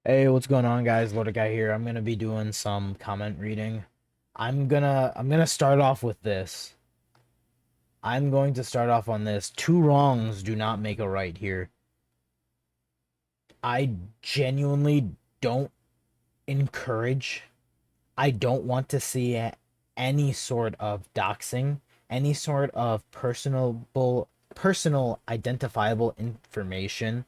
Hey, what's going on, guys? Lordky here. I'm gonna be doing some comment reading. I'm gonna start off with this. I'm going to start off on this. Two wrongs do not make a right here. I genuinely don't encourage. I don't want to see any sort of doxing, any sort of personal identifiable information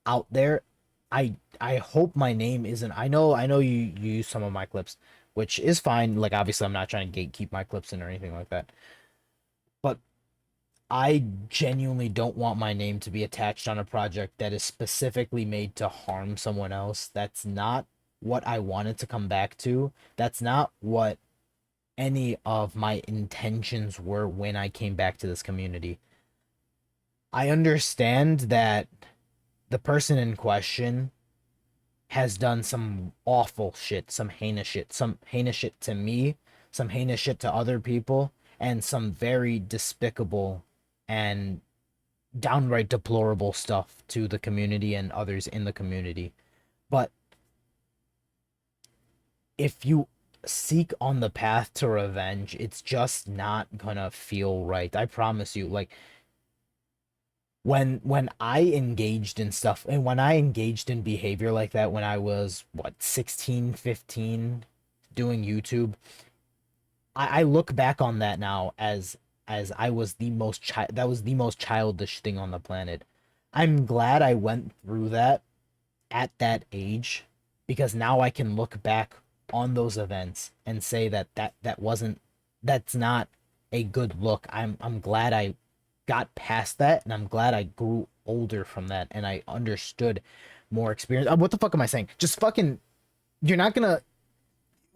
out there. I hope my name isn't. I know you use some of my clips, which is fine. Like obviously I'm not trying to gatekeep my clips in or anything like that. But I genuinely don't want my name to be attached on a project that is specifically made to harm someone else. That's not what I wanted to come back to. That's not what any of my intentions were when I came back to this community. I understand that the person in question has done some awful shit, some heinous shit to me, some heinous shit to other people, and some very despicable and downright deplorable stuff to the community and others in the community. But if you seek on the path to revenge, it's just not gonna feel right. I promise you. Like when I engaged in stuff and when I engaged in behavior like that when I was what 16, 15, doing YouTube, I look back on that now as I was the most that was the most childish thing on the planet. I'm glad I went through that at that age because now I can look back on those events and say that wasn't that's not a good look. I'm glad I got past that and I'm glad I grew older from that and I understood more experience. What the fuck am I saying? Just fucking you're not gonna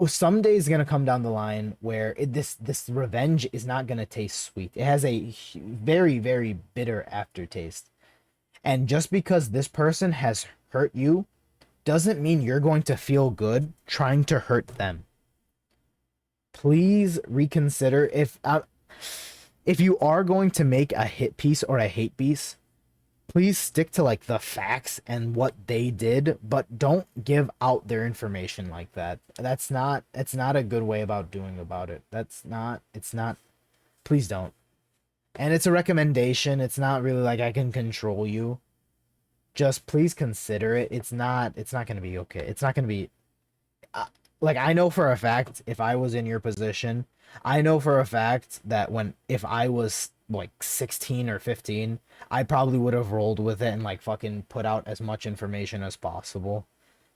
someday is gonna come down the line where this revenge is not gonna taste sweet. It has a very bitter aftertaste. And just because this person has hurt you doesn't mean you're going to feel good trying to hurt them. Please reconsider if you are going to make a hit piece or a hate piece, please stick to like the facts and what they did, but don't give out their information like that. It's not a good way about doing about it. It's not please don't. And it's a recommendation. It's not really like I can control you. Just please consider it. It's not going to be okay. It's not going to be uh, like I know for a fact if I was in your position, I know for a fact that when if I was like 16 or 15, I probably would have rolled with it and like fucking put out as much information as possible.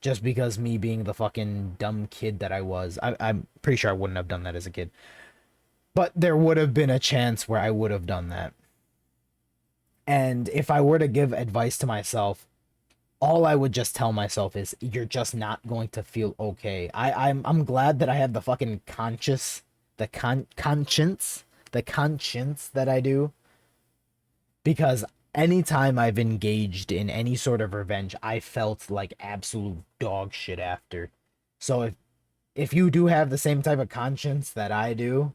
Just because me being the fucking dumb kid that I was, I'm pretty sure I wouldn't have done that as a kid. But there would have been a chance where I would have done that. And if I were to give advice to myself, all I would just tell myself is you're just not going to feel okay. I'm glad that I have the fucking the conscience that I do because anytime I've engaged in any sort of revenge, I felt like absolute dog shit after. So if you do have the same type of conscience that I do,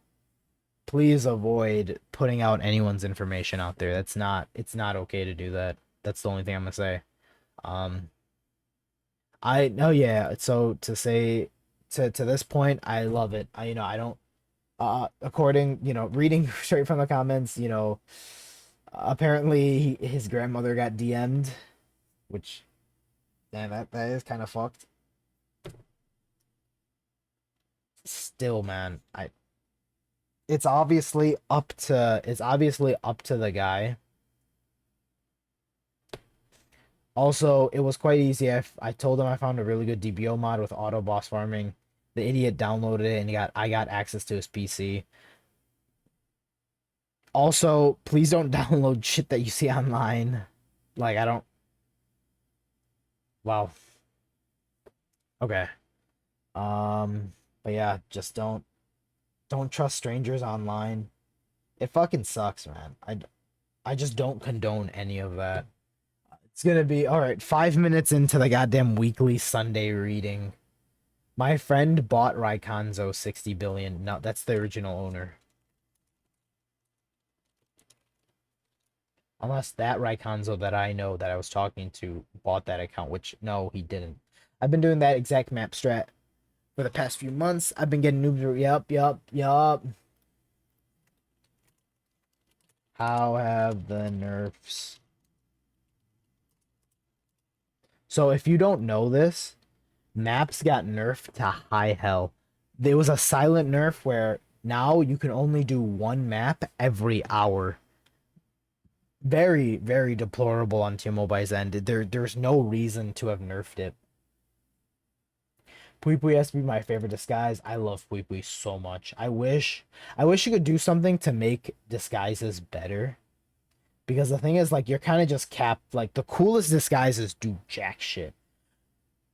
please avoid putting out anyone's information out there. It's not okay to do that. That's the only thing I'm gonna say. Um I know, yeah. So to say to this point, I love it. I don't according, reading straight from the comments, apparently his grandmother got DM'd, which damn that is kind of fucked. Still, man, I it's obviously up to the guy. Also, it was quite easy. I told him I found a really good DBO mod with auto boss farming. The idiot downloaded it and I got access to his PC. Also, please don't download shit that you see online. Like I don't. Wow. Okay. But yeah, just don't trust strangers online. It fucking sucks, man. I just don't condone any of that. It's gonna be all right. 5 minutes into the goddamn weekly Sunday reading. My friend bought Raikanzo 60 billion. No, that's the original owner. Unless that Raikanzo that I know that I was talking to bought that account, which no, he didn't. I've been doing that exact map strat for the past few months. I've been getting noobs. Yup. How have the nerfs? So if you don't know this, maps got nerfed to high hell. There was a silent nerf where now you can only do one map every hour. Very, very deplorable on T-Mobile's end. There's no reason to have nerfed it. Pui Pui has to be my favorite disguise. I love Pui Pui so much. I wish you could do something to make disguises better. Because the thing is, like, you're kind of just capped. Like, the coolest disguises do jack shit.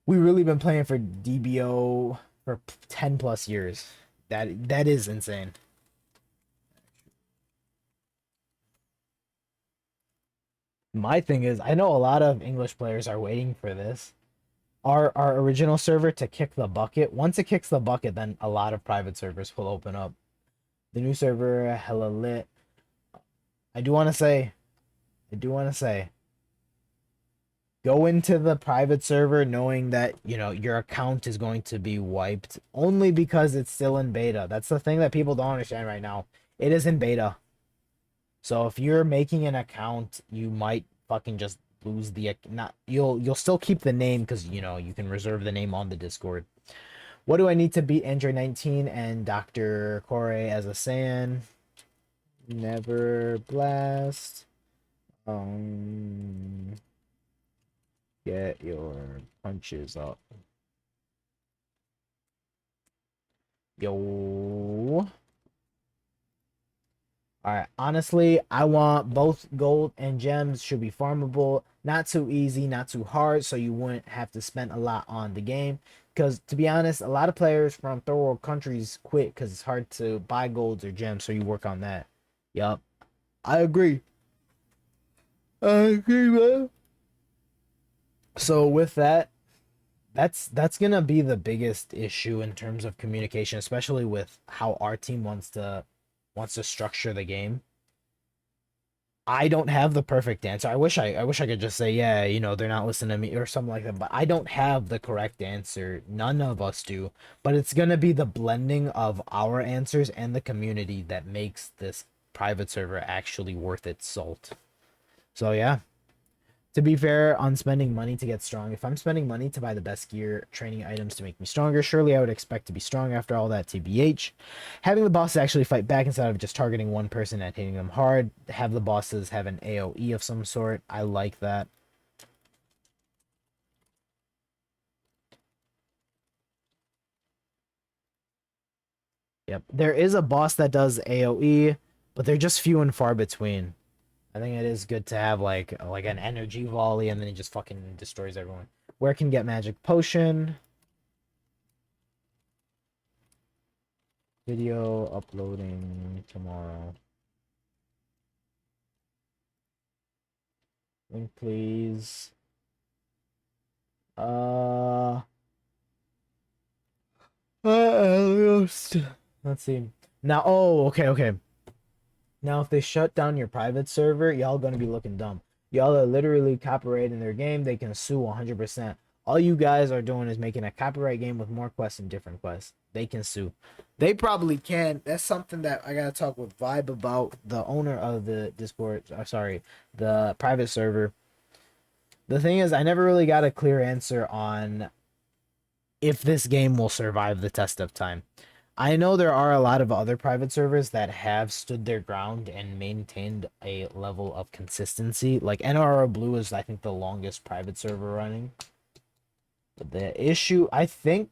We really been playing for DBO for 10 plus years. That is insane. My thing is, I know a lot of English players are waiting for this. Our original server to kick the bucket. Once it kicks the bucket, then a lot of private servers will open up. The new server, hella lit. I do want to say, I do want to say, go into the private server knowing that, you know, your account is going to be wiped only because it's still in beta. That's the thing that people don't understand right now. It is in beta. So if you're making an account, you might fucking just lose the not you'll still keep the name because you know you can reserve the name on the Discord. What do I need to beat Android 19 and Dr. Corey as a Saiyan? Never blast. Get your punches up. Yo. Alright, honestly, I want both gold and gems should be farmable. Not too easy, not too hard, so you wouldn't have to spend a lot on the game. Because, to be honest, a lot of players from third world countries quit because it's hard to buy golds or gems, so you work on that. Yup. I agree. I agree, man. So, with that, that's gonna be the biggest issue in terms of communication, especially with how our team wants to structure the game. I don't have the perfect answer. I wish I could just say, yeah, you know, they're not listening to me or something like that, but I don't have the correct answer. None of us do. But it's going to be the blending of our answers and the community that makes this private server actually worth its salt. So yeah, to be fair, on spending money to get strong, if I'm spending money to buy the best gear, training items to make me stronger, surely I would expect to be strong after all that, TBH. Having the bosses actually fight back instead of just targeting one person and hitting them hard, have the bosses have an AoE of some sort, I like that. Yep, there is a boss that does AoE, but they're just few and far between. I think it is good to have like an energy volley and then it just fucking destroys everyone. Where can get magic potion? Video uploading tomorrow. Link, please. Uh, let's see. Now, oh, okay. Now, if they shut down your private server, y'all gonna be looking dumb. Y'all are literally copyrighting their game. They can sue 100%. All you guys are doing is making a copyright game with more quests and different quests. They can sue. They probably can. That's something that I gotta talk with Vibe about, the owner of the Discord. Sorry, the private server. The thing is, I never really got a clear answer on if this game will survive the test of time. I know there are a lot of other private servers that have stood their ground and maintained a level of consistency. Like NRR Blue is, I think, the longest private server running. But the issue, I think,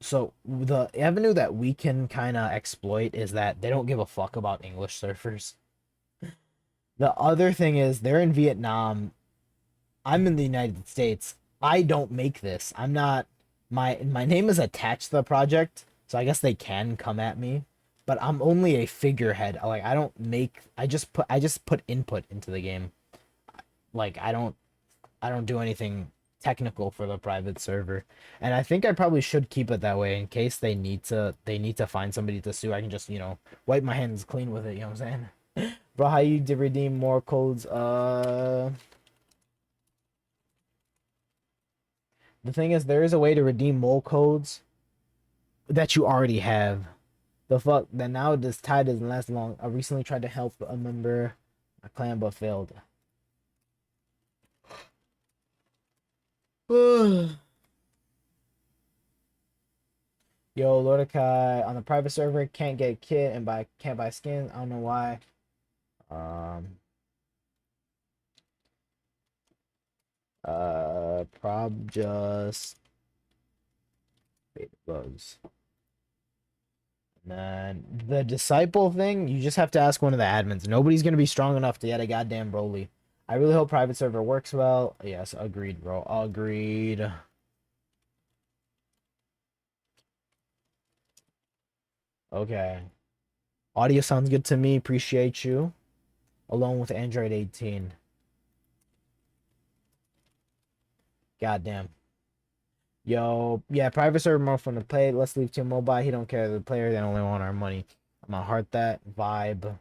so the avenue that we can kind of exploit is that they don't give a fuck about English surfers. The other thing is they're in Vietnam. I'm in the United States. I don't make this. I'm not my name is attached to the project, so I guess they can come at me. But I'm only a figurehead. Like I don't make I just put input into the game. Like I don't do anything technical for the private server. And I think I probably should keep it that way in case they need to find somebody to sue. I can just, you know, wipe my hands clean with it, you know what I'm saying? Bro, how you redeem more codes? The thing is, there is a way to redeem mole codes that you already have. The fuck that now this tie doesn't last long. I recently tried to help a member my clan but failed. Yo, lordky on the private server can't get kit and can't buy skins. I don't know why. Prob just wait bugs. And then the disciple thing, you just have to ask one of the admins. Nobody's gonna be strong enough to get a goddamn Broly. I really hope private server works well. Yes, agreed, bro. Agreed. Okay. Audio sounds good to me. Appreciate you. Along with Android 18. Goddamn. Yo, yeah, private server more fun to play. Let's leave Team Mobile. He don't care the player. They only want our money. I'm gonna heart that vibe.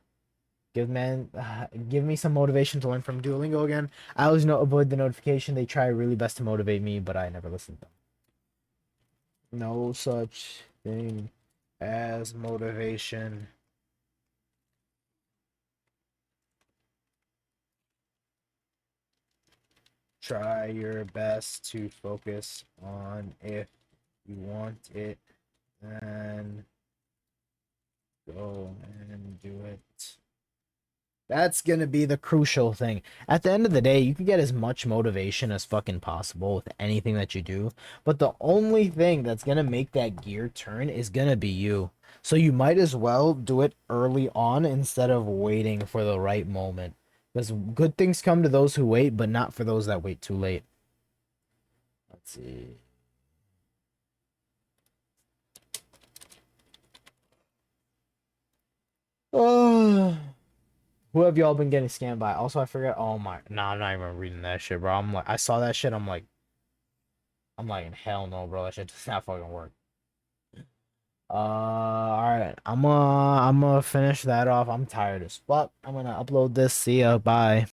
Give me some motivation to learn from Duolingo again. I always know avoid the notification. They try really best to motivate me, but I never listen to them. No such thing as motivation. Try your best to focus on if you want it, then go and do it. That's gonna be the crucial thing. At the end of the day, you can get as much motivation as fucking possible with anything that you do, but the only thing that's gonna make that gear turn is gonna be you. So you might as well do it early on instead of waiting for the right moment. Because good things come to those who wait, but not for those that wait too late. Let's see. Oh. Who have y'all been getting scammed by? Also, I forgot. Oh my, nah, I'm not even reading that shit, bro. I'm like, I saw that shit. I'm like, hell no, bro. That shit does not fucking work. All right. I'm gonna finish that off. I'm tired as fuck. I'm gonna upload this. See ya. Bye.